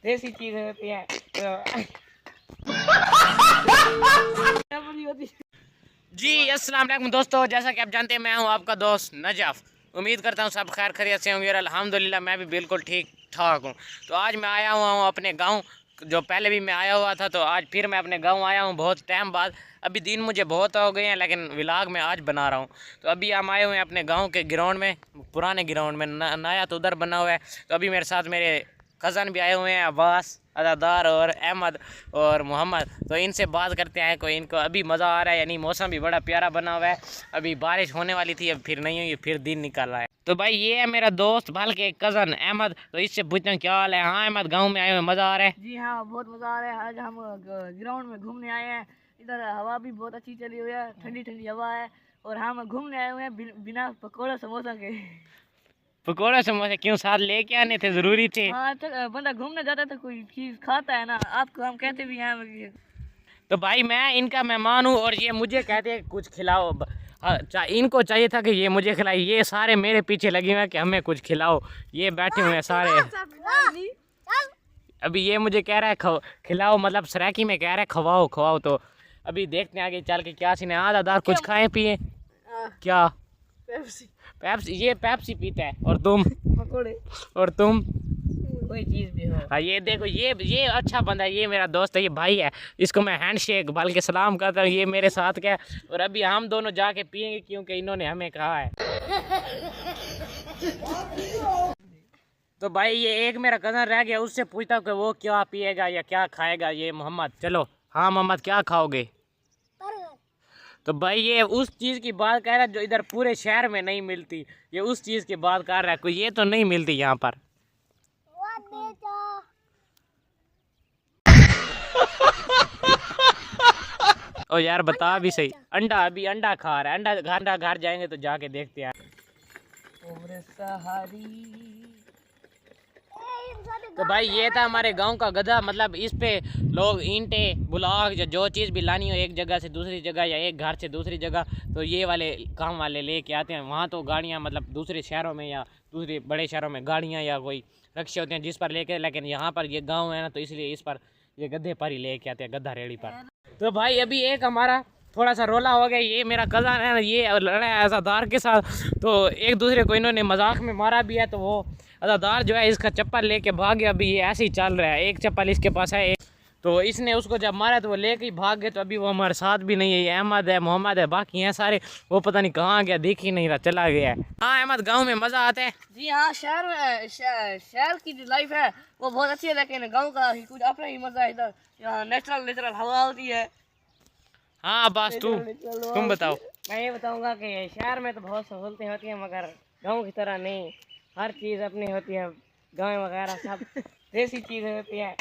देसी चीज होती है जी। अस्सलाम वालेकुम दोस्तों, जैसा कि आप जानते हैं मैं हूं आपका दोस्त नजफ। उम्मीद करता हूं सब खैर खैरियत से होंगे और अल्हम्दुलिल्लाह मैं भी बिल्कुल ठीक ठाक हूं। तो आज मैं आया हुआ हूं अपने गांव, जो पहले भी मैं आया हुआ था, तो आज फिर मैं अपने गांव आया हूं बहुत टाइम बाद। अभी दिन मुझे बहुत हो गए हैं लेकिन व्लॉग में आज बना रहा हूं। तो अभी हम आए हुए हैं अपने गाँव के ग्राउंड में, पुराने ग्राउंड में। नया तो उधर बना हुआ है। तो अभी मेरे साथ मेरे कज़न भी आए हुए हैं, अब्बास, अदादार और अहमद और मोहम्मद। तो इनसे बात करते हैं कोई इनको अभी मज़ा आ रहा है, यानी मौसम भी बड़ा प्यारा बना हुआ है। अभी बारिश होने वाली थी, अब फिर नहीं हुई, फिर दिन निकल रहा है। तो भाई ये है मेरा दोस्त बल्कि एक कज़न अहमद। तो इससे पूछता हूँ क्या हाल है। हाँ अहमद, गाँव में आए हुए मज़ा आ रहा है? जी हाँ, बहुत मज़ा आ रहा है। आज हम ग्राउंड में घूमने आए हैं। इधर हवा भी बहुत अच्छी चली हुई है, ठंडी ठंडी हवा है। और हम घूमने आए हुए हैं बिना पकौड़ा समोसा के। पकौड़े समोसे क्यों साथ लेके आने थे, ज़रूरी थे? हाँ, तो बंदा घूमने जाता है तो कोई चीज़ खाता है ना। आपको हम कहते भी हैं। तो भाई मैं इनका मेहमान हूँ और ये मुझे कहते हैं कुछ खिलाओ। इनको चाहिए था कि ये मुझे खिलाए। ये सारे मेरे पीछे लगे हुए हैं कि हमें कुछ खिलाओ। ये बैठे हुए हैं सारे। अभी ये मुझे कह रहा है खिलाओ, मतलब सराकी में कह रहा है खवाओ खवाओ। तो अभी देखते हैं आगे चल के क्या सीन है। आदादार कुछ खाए पिए क्या? पेप्सी। ये पेप्सी पीता है। और तुम? पकोड़े। और तुम? कोई चीज़ भी हो। हाँ ये देखो, ये अच्छा बंदा है, ये मेरा दोस्त है, ये भाई है। इसको मैं हैंडशेक बल्कि सलाम करता हूँ। ये मेरे साथ क्या है। और अभी हम दोनों जाके पियेंगे क्योंकि इन्होंने हमें कहा है। तो भाई ये एक मेरा कज़न रह गया, उससे पूछता हूँ कि वो क्या पिएगा या क्या खाएगा। ये मोहम्मद, चलो। हाँ मोहम्मद, क्या खाओगे? तो भाई ये उस चीज़ की बात कह रहा है जो इधर पूरे शहर में नहीं मिलती। ये उस चीज़ की बात कर रहा है, कोई ये तो नहीं मिलती यहाँ पर। ओ यार बता भी सही। अंडा, अभी अंडा खा रहा है। अंडा घर जाएंगे तो जाके देखते हैं। तो भाई ये था हमारे गांव का गधा। मतलब इस पे लोग ईंटें, ब्लॉक या जो चीज़ भी लानी हो एक जगह से दूसरी जगह या एक घर से दूसरी जगह, तो ये वाले काम वाले लेके आते हैं। वहाँ तो गाड़ियाँ, मतलब दूसरे शहरों में या दूसरे बड़े शहरों में गाड़ियाँ या कोई रक्शे होते हैं जिस पर लेके, लेकिन यहाँ पर ये गाँव है ना, तो इसलिए इस पर ये गधे पर ही लेके आते हैं, गधा रेड़ी पर। तो भाई अभी एक हमारा थोड़ा सा रोला हो गया। ये मेरा कज़न है ना, ये लड़ा है अज़ादार के साथ। तो एक दूसरे को इन्होंने मजाक में मारा भी है। तो वो अज़ादार जो है इसका चप्पल लेके भाग गया। अभी ये ऐसे ही चल रहा है, एक चप्पल इसके पास है। तो इसने उसको जब मारा तो वो लेके ही भाग गए। तो अभी वो हमारे साथ भी नहीं है। ये अहमद है, मोहम्मद है, बाकी हैं सारे। वो पता नहीं कहाँ गया, दिख ही नहीं रहा, चला गया है। हाँ अहमद, गाँव में मज़ा आता है? जी हाँ, शहर में शहर की जो लाइफ है वो बहुत अच्छी है, लेकिन गाँव का ही कुछ अपना ही मज़ा है। इधर यहाँ नेचुरल हवा होती है। हाँ बस तुम बताओ। मैं ये बताऊंगा कि शहर में तो बहुत सहूलतें होती हैं, मगर गांव की तरह नहीं। हर चीज़ अपनी होती है। गाँव वगैरह सब देसी चीज़ होती है।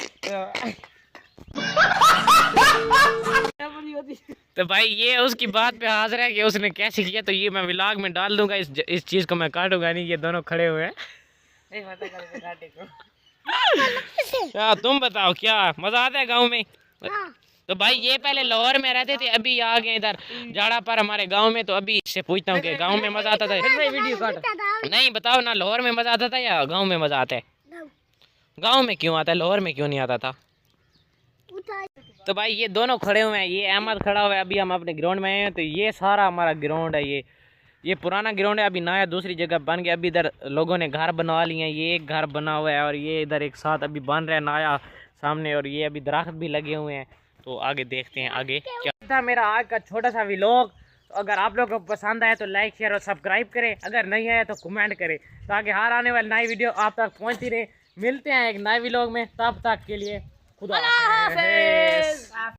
तो भाई ये उसकी बात पे हाजिर है कि उसने कैसे किया। तो ये मैं व्लॉग में डाल दूंगा। इस चीज़ को मैं काटूंगा नहीं। ये दोनों खड़े हुए हैं। हाँ तुम बताओ, क्या मज़ा आता है गाँव में? तो भाई ये पहले लाहौर में रहते थे, अभी आ गए इधर झाड़ा पर हमारे गांव में। तो अभी इससे पूछता हूँ कि गांव में मज़ा आता था? वीडियो काट नहीं, बताओ ना, लाहौर में मज़ा आता था या गांव में मज़ा आता है? गांव में क्यों आता है, लाहौर में क्यों नहीं आता था? तो भाई ये दोनों खड़े हुए हैं, ये अहमद खड़ा हुआ है। अभी हम अपने ग्राउंड में आए हैं। तो ये सारा हमारा ग्राउंड है। ये पुराना ग्राउंड है, अभी नया दूसरी जगह बन गया। अभी इधर लोगों ने घर बनवा लिए हैं। ये एक घर बना हुआ है और ये इधर एक साथ अभी बन रहा है नया सामने। और ये अभी दरख्त भी लगे हुए हैं। तो आगे देखते हैं आगे क्या था। मेरा आज का छोटा सा व्लॉग। तो अगर आप लोगों को पसंद आए तो लाइक शेयर और सब्सक्राइब करें। अगर नहीं आया तो कमेंट करें, ताकि हर आने वाली नई वीडियो आप तक पहुंचती रहे। मिलते हैं एक नए व्लॉग में, तब तक के लिए खुदा हाफिज़।